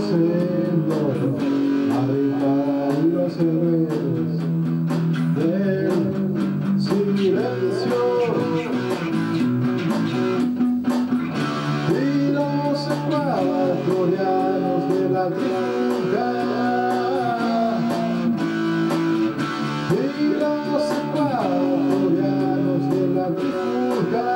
Rosendo, Marica y los héroes del silencio y los ecuatorianos de la trinca y los ecuatorianos de la trinca.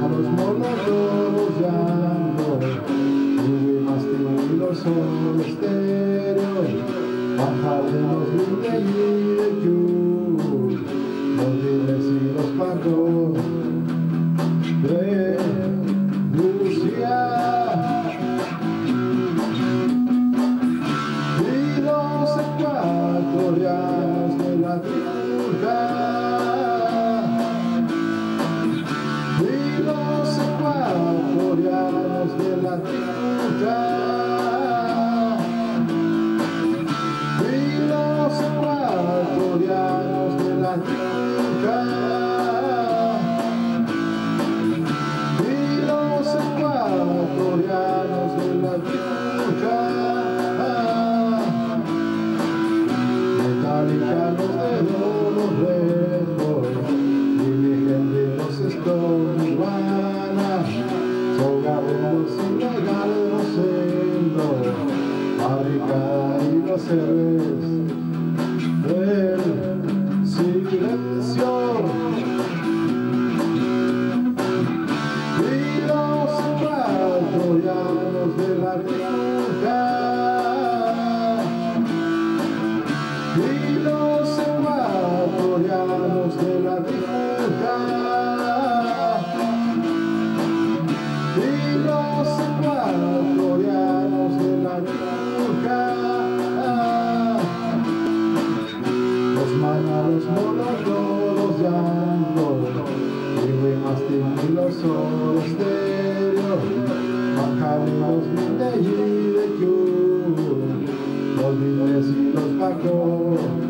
Los monólogos llanto, Ubi Mastín y los solesterios, bajaremos de Yur, los libres y los pacos de Rusia y los ecuatorianos de la trinca. Los ecuatorianos de la trinca y los ecuatorianos de la trinca y los ecuatorianos de la trinca. Metálica los dedos, los lejos y mi gente los estoy Sogareros ilegales Rosendo, Marica y los héroes del silencio y los ecuatorianos de la trinca y los ecuatorianos de la trinca. Los ecuatorianos de la trinca, los mañanos monólogos llantos, Ubi Mastín y los solesterios, bajaremos de Yur, los libres y los pacos.